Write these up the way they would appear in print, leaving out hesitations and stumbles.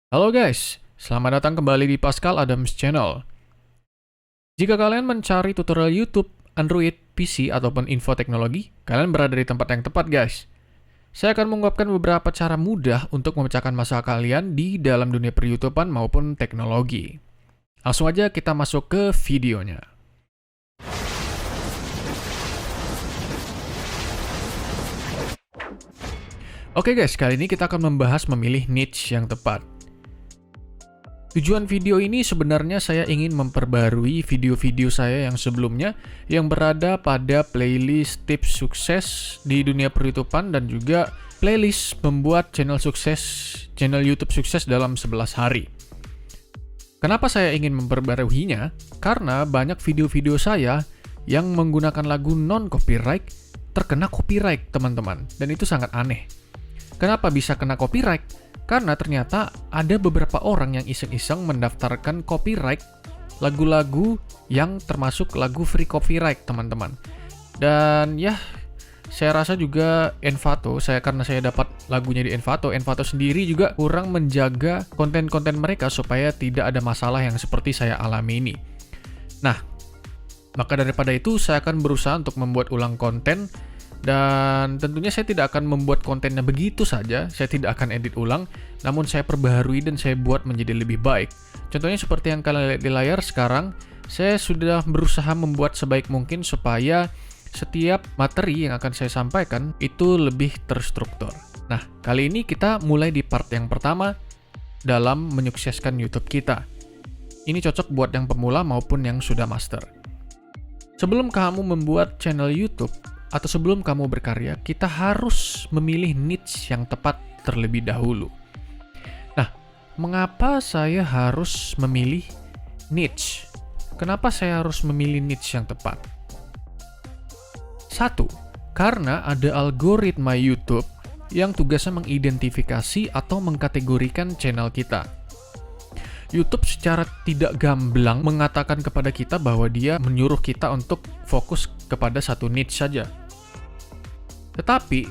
Halo guys, selamat datang kembali di Pascal Adams Channel. Jika kalian mencari tutorial YouTube, Android, PC, ataupun info teknologi, kalian berada di tempat yang tepat guys. Saya akan mengungkapkan beberapa cara mudah untuk memecahkan masalah kalian di dalam dunia per-YouTubean maupun teknologi. Langsung aja kita masuk ke videonya. Oke guys, kali ini kita akan membahas memilih niche yang tepat. Tujuan video ini sebenarnya saya ingin memperbarui video-video saya yang sebelumnya yang berada pada playlist tips sukses di dunia per-YouTubean dan juga playlist membuat channel YouTube sukses dalam 11 hari. Kenapa saya ingin memperbaruinya? Karena banyak video-video saya yang menggunakan lagu non-copyright terkena copyright teman-teman, dan itu sangat aneh. Kenapa bisa kena copyright? Karena ternyata ada beberapa orang yang iseng-iseng mendaftarkan copyright lagu-lagu yang termasuk lagu free copyright, teman-teman. Dan ya, saya rasa juga Envato, karena saya dapat lagunya di Envato sendiri juga kurang menjaga konten-konten mereka supaya tidak ada masalah yang seperti saya alami ini. Nah, maka daripada itu saya akan berusaha untuk membuat ulang konten. Dan tentunya saya tidak akan membuat kontennya begitu saja, saya tidak akan edit ulang, namun saya perbaharui dan saya buat menjadi lebih baik. Contohnya seperti yang kalian lihat di layar sekarang, saya sudah berusaha membuat sebaik mungkin supaya setiap materi yang akan saya sampaikan itu lebih terstruktur. Nah, kali ini kita mulai di part yang pertama dalam menyukseskan YouTube kita. Ini cocok buat yang pemula maupun yang sudah master. Sebelum kamu membuat channel YouTube, atau sebelum kamu berkarya, kita harus memilih niche yang tepat terlebih dahulu. Nah, mengapa saya harus memilih niche? Kenapa saya harus memilih niche yang tepat? Satu, karena ada algoritma YouTube yang tugasnya mengidentifikasi atau mengkategorikan channel kita. YouTube secara tidak gamblang mengatakan kepada kita bahwa dia menyuruh kita untuk fokus kepada satu niche saja. Tetapi,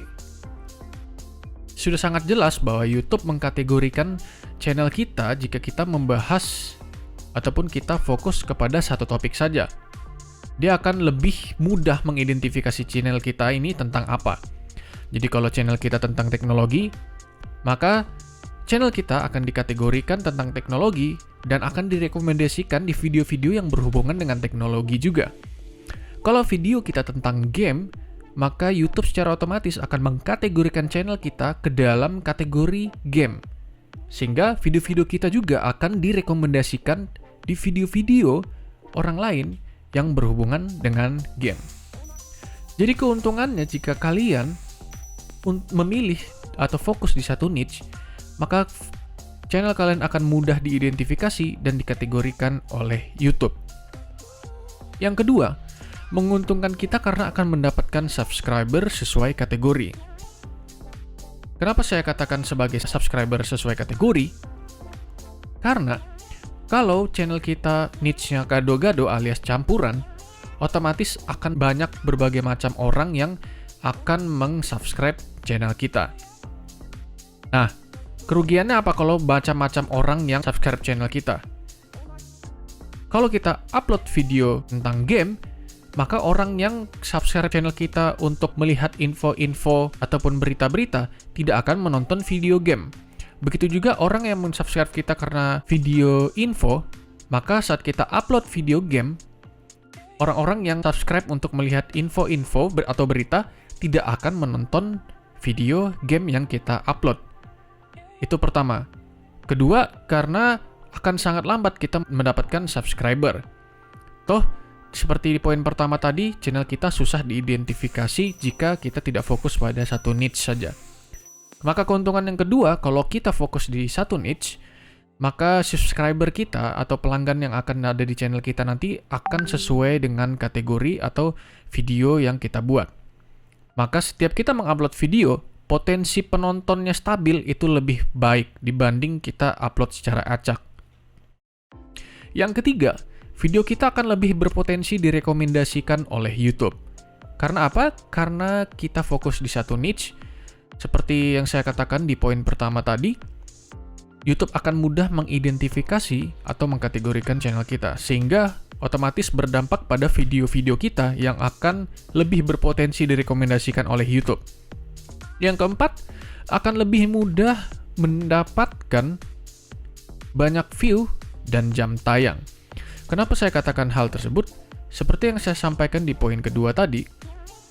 sudah sangat jelas bahwa YouTube mengkategorikan channel kita jika kita membahas ataupun kita fokus kepada satu topik saja. Dia akan lebih mudah mengidentifikasi channel kita ini tentang apa. Jadi kalau channel kita tentang teknologi, maka channel kita akan dikategorikan tentang teknologi dan akan direkomendasikan di video-video yang berhubungan dengan teknologi juga. Kalau video kita tentang game, maka YouTube secara otomatis akan mengkategorikan channel kita ke dalam kategori game. Sehingga video-video kita juga akan direkomendasikan di video-video orang lain yang berhubungan dengan game. Jadi keuntungannya jika kalian memilih atau fokus di satu niche, maka channel kalian akan mudah diidentifikasi dan dikategorikan oleh YouTube. Yang kedua, menguntungkan kita karena akan mendapatkan subscriber sesuai kategori. Kenapa saya katakan sebagai subscriber sesuai kategori? Karena kalau channel kita niche-nya gado-gado alias campuran, otomatis akan banyak berbagai macam orang yang akan meng-subscribe channel kita. Nah, kerugiannya apa kalau macam-macam orang yang subscribe channel kita? Kalau kita upload video tentang game, maka orang yang subscribe channel kita untuk melihat info-info ataupun berita-berita tidak akan menonton video game. Begitu juga orang yang mensubscribe kita karena video info, maka saat kita upload video game, orang-orang yang subscribe untuk melihat info-info atau berita tidak akan menonton video game yang kita upload. Itu pertama. Kedua, karena akan sangat lambat kita mendapatkan subscriber. Toh, seperti di poin pertama tadi, channel kita susah diidentifikasi jika kita tidak fokus pada satu niche saja. Maka keuntungan yang kedua, kalau kita fokus di satu niche, maka subscriber kita atau pelanggan yang akan ada di channel kita nanti akan sesuai dengan kategori atau video yang kita buat. Maka setiap kita mengupload video, potensi penontonnya stabil itu lebih baik dibanding kita upload secara acak. Yang ketiga, video kita akan lebih berpotensi direkomendasikan oleh YouTube. Karena apa? Karena kita fokus di satu niche. Seperti yang saya katakan di poin pertama tadi, YouTube akan mudah mengidentifikasi atau mengkategorikan channel kita, sehingga otomatis berdampak pada video-video kita yang akan lebih berpotensi direkomendasikan oleh YouTube. Yang keempat, akan lebih mudah mendapatkan banyak view dan jam tayang. Kenapa saya katakan hal tersebut? Seperti yang saya sampaikan di poin kedua tadi,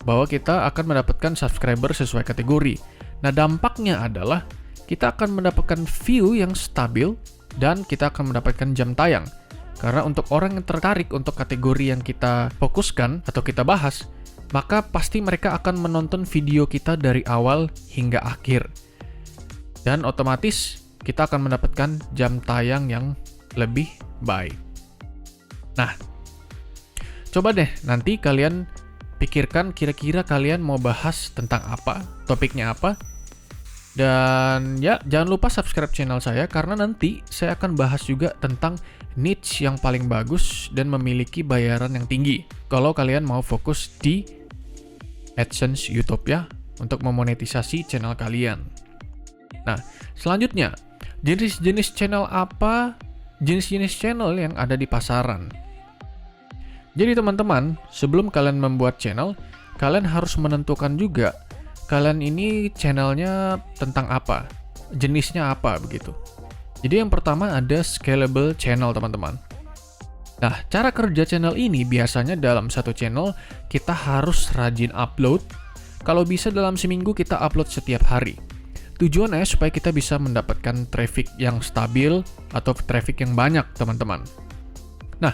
bahwa kita akan mendapatkan subscriber sesuai kategori. Nah, dampaknya adalah kita akan mendapatkan view yang stabil dan kita akan mendapatkan jam tayang. Karena untuk orang yang tertarik untuk kategori yang kita fokuskan atau kita bahas, maka pasti mereka akan menonton video kita dari awal hingga akhir. Dan otomatis kita akan mendapatkan jam tayang yang lebih baik. Nah, coba deh nanti kalian pikirkan kira-kira kalian mau bahas tentang apa, topiknya apa. Dan ya, jangan lupa subscribe channel saya karena nanti saya akan bahas juga tentang niche yang paling bagus dan memiliki bayaran yang tinggi. Kalau kalian mau fokus di AdSense YouTube ya, untuk memonetisasi channel kalian. Nah, selanjutnya, jenis-jenis channel apa, jenis-jenis channel yang ada di pasaran. Jadi teman-teman, sebelum kalian membuat channel, kalian harus menentukan juga kalian ini channelnya tentang apa, jenisnya apa begitu. Jadi yang pertama ada scalable channel teman-teman. Nah, cara kerja channel ini biasanya dalam satu channel kita harus rajin upload. Kalau bisa dalam seminggu kita upload setiap hari. Tujuannya supaya kita bisa mendapatkan traffic yang stabil atau traffic yang banyak teman-teman. Nah,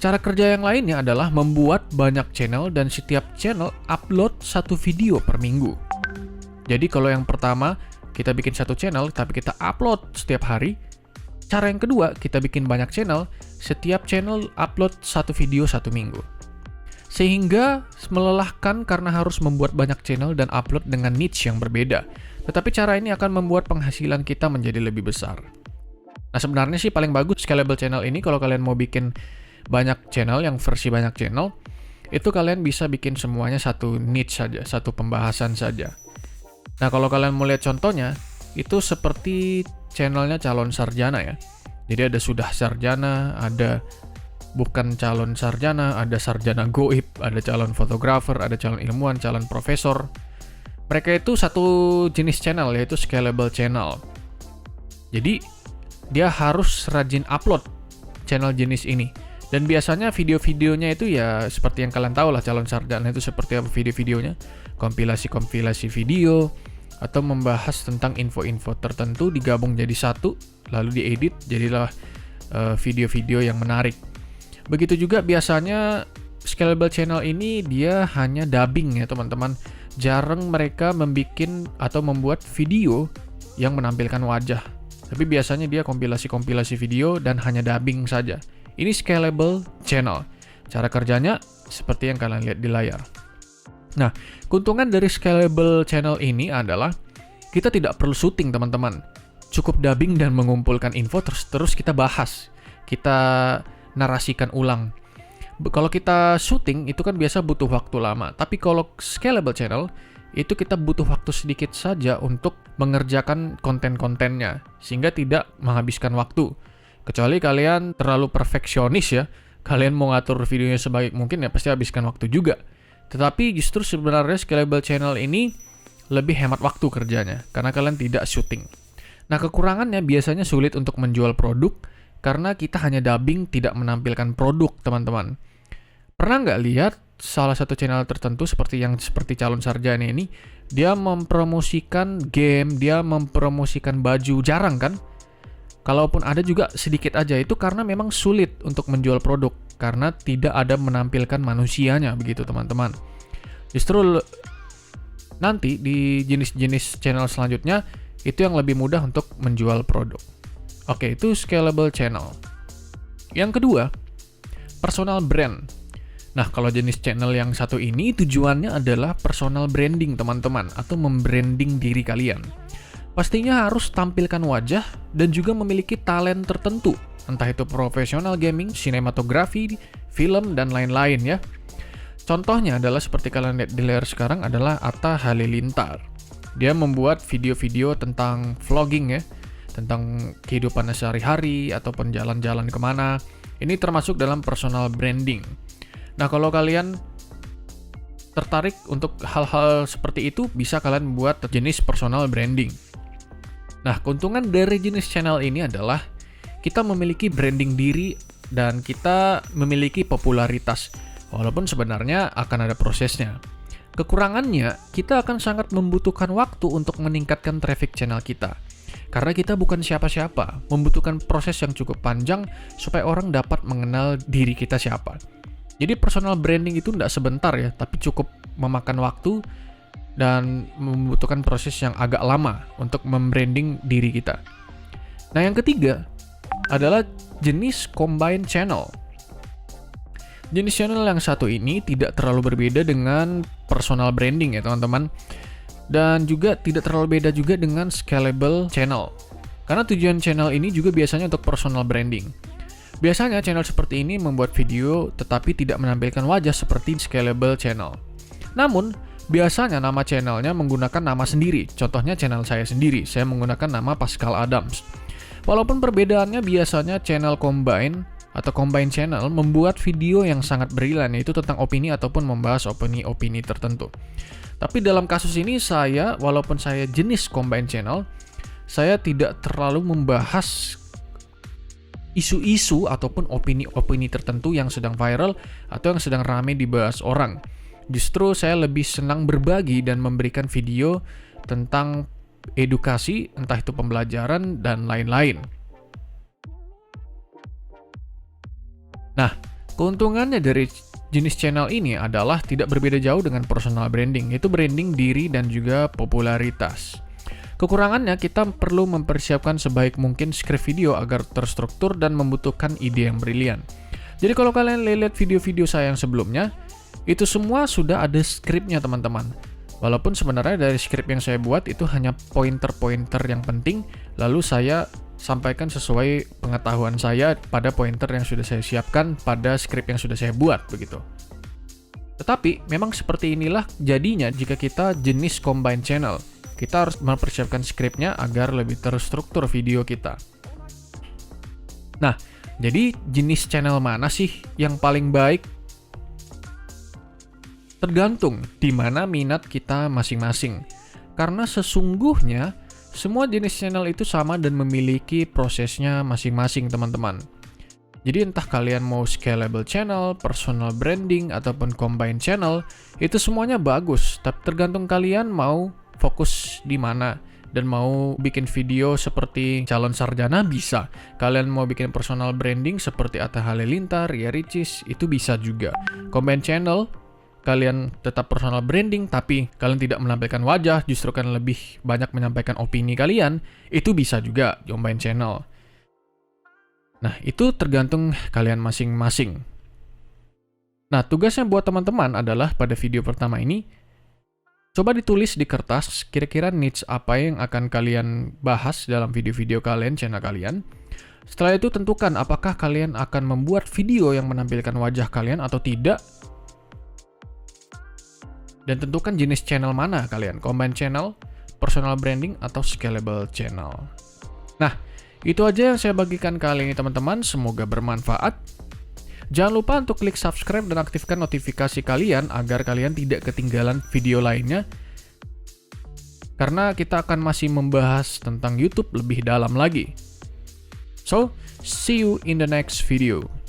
cara kerja yang lainnya adalah membuat banyak channel dan setiap channel upload satu video per minggu. Jadi kalau yang pertama, kita bikin satu channel tapi kita upload setiap hari. Cara yang kedua, kita bikin banyak channel, setiap channel upload satu video satu minggu. Sehingga melelahkan karena harus membuat banyak channel dan upload dengan niche yang berbeda. Tetapi cara ini akan membuat penghasilan kita menjadi lebih besar. Nah, sebenarnya sih paling bagus scalable channel ini kalau kalian mau bikin banyak channel, yang versi banyak channel, itu kalian bisa bikin semuanya satu niche saja, satu pembahasan saja. Nah, kalau kalian mau lihat contohnya, itu seperti channelnya calon sarjana ya. Jadi ada sudah sarjana, ada bukan calon sarjana, ada sarjana goib, ada calon fotografer, ada calon ilmuwan, calon profesor. Mereka itu satu jenis channel, yaitu scalable channel. Jadi, dia harus rajin upload channel jenis ini. Dan biasanya video-videonya itu ya seperti yang kalian tahu lah, calon sarjana itu seperti apa video-videonya. Kompilasi-kompilasi video, atau membahas tentang info-info tertentu digabung jadi satu, lalu diedit, jadilah video-video yang menarik. Begitu juga biasanya scalable channel ini dia hanya dubbing ya teman-teman. Jarang mereka membuat atau membuat video yang menampilkan wajah. Tapi biasanya dia kompilasi-kompilasi video dan hanya dubbing saja. Ini scalable channel. Cara kerjanya seperti yang kalian lihat di layar. Nah, keuntungan dari scalable channel ini adalah kita tidak perlu syuting, teman-teman. Cukup dubbing dan mengumpulkan info terus kita bahas. Kita narasikan ulang. Kalau kita syuting itu kan biasa butuh waktu lama. Tapi kalau scalable channel itu kita butuh waktu sedikit saja untuk mengerjakan konten-kontennya sehingga tidak menghabiskan waktu. Kecuali kalian terlalu perfeksionis ya, kalian mau ngatur videonya sebaik mungkin ya pasti habiskan waktu juga. Tetapi justru sebenarnya scalable channel ini lebih hemat waktu kerjanya, karena kalian tidak syuting. Nah, kekurangannya biasanya sulit untuk menjual produk, karena kita hanya dubbing tidak menampilkan produk, teman-teman. Pernah nggak lihat salah satu channel tertentu seperti calon sarjana ini, dia mempromosikan game, dia mempromosikan baju, jarang kan? Kalaupun ada juga sedikit aja, itu karena memang sulit untuk menjual produk karena tidak ada menampilkan manusianya begitu teman-teman. Justru nanti di jenis-jenis channel selanjutnya itu yang lebih mudah untuk menjual produk. Oke, itu scalable channel. Yang kedua, personal brand. Nah, kalau jenis channel yang satu ini tujuannya adalah personal branding teman-teman atau membranding diri kalian. Pastinya harus tampilkan wajah dan juga memiliki talent tertentu, entah itu profesional gaming, sinematografi, film, dan lain-lain ya. Contohnya adalah seperti kalian lihat di layar sekarang adalah Atta Halilintar. Dia membuat video-video tentang vlogging ya, tentang kehidupan sehari-hari ataupun jalan-jalan kemana. Ini termasuk dalam personal branding. Nah, kalau kalian tertarik untuk hal-hal seperti itu, bisa kalian buat jenis personal branding. Nah, keuntungan dari jenis channel ini adalah kita memiliki branding diri dan kita memiliki popularitas, walaupun sebenarnya akan ada prosesnya. Kekurangannya, kita akan sangat membutuhkan waktu untuk meningkatkan traffic channel kita. Karena kita bukan siapa-siapa, membutuhkan proses yang cukup panjang supaya orang dapat mengenal diri kita siapa. Jadi personal branding itu tidak sebentar ya, tapi cukup memakan waktu dan membutuhkan proses yang agak lama untuk membranding diri kita. Nah, yang ketiga adalah jenis combined channel. Jenis channel yang satu ini tidak terlalu berbeda dengan personal branding ya teman-teman. Dan juga tidak terlalu beda juga dengan scalable channel. Karena tujuan channel ini juga biasanya untuk personal branding. Biasanya channel seperti ini membuat video tetapi tidak menampilkan wajah seperti scalable channel. Namun, biasanya nama channelnya menggunakan nama sendiri. Contohnya channel saya sendiri, saya menggunakan nama Pascal Adams. Walaupun perbedaannya biasanya channel combine atau combine channel membuat video yang sangat brilian, yaitu tentang opini ataupun membahas opini-opini tertentu. Tapi dalam kasus ini walaupun saya jenis combine channel, saya tidak terlalu membahas isu-isu ataupun opini-opini tertentu yang sedang viral atau yang sedang ramai dibahas orang. Justru saya lebih senang berbagi dan memberikan video tentang edukasi, entah itu pembelajaran dan lain-lain. Nah, keuntungannya dari jenis channel ini adalah tidak berbeda jauh dengan personal branding, yaitu branding diri dan juga popularitas. Kekurangannya, kita perlu mempersiapkan sebaik mungkin skrip video agar terstruktur dan membutuhkan ide yang brilian. Jadi kalau kalian lihat video-video saya yang sebelumnya, itu semua sudah ada skripnya teman-teman. Walaupun sebenarnya dari skrip yang saya buat itu hanya pointer-pointer yang penting, lalu saya sampaikan sesuai pengetahuan saya pada pointer yang sudah saya siapkan pada skrip yang sudah saya buat begitu. Tetapi memang seperti inilah jadinya jika kita jenis combine channel. Kita harus mempersiapkan skripnya agar lebih terstruktur video kita. Nah, jadi jenis channel mana sih yang paling baik? Tergantung di mana minat kita masing-masing. Karena sesungguhnya semua jenis channel itu sama dan memiliki prosesnya masing-masing teman-teman. Jadi entah kalian mau scalable channel, personal branding, ataupun combine channel, itu semuanya bagus. Tapi tergantung kalian mau fokus di mana. Dan mau bikin video seperti calon sarjana bisa. Kalian mau bikin personal branding seperti Atta Halilintar, Ria Ricis, itu bisa juga. Combine channel, kalian tetap personal branding, tapi kalian tidak menampilkan wajah, justru kalian lebih banyak menyampaikan opini kalian, itu bisa juga combine channel. Nah, itu tergantung kalian masing-masing. Nah, tugasnya buat teman-teman adalah pada video pertama ini, coba ditulis di kertas kira-kira niche apa yang akan kalian bahas dalam video-video kalian, channel kalian. Setelah itu tentukan apakah kalian akan membuat video yang menampilkan wajah kalian atau tidak. Dan tentukan jenis channel mana kalian, combine channel, personal branding, atau scalable channel. Nah, itu aja yang saya bagikan kali ini teman-teman, semoga bermanfaat. Jangan lupa untuk klik subscribe dan aktifkan notifikasi kalian agar kalian tidak ketinggalan video lainnya. Karena kita akan masih membahas tentang YouTube lebih dalam lagi. So, see you in the next video.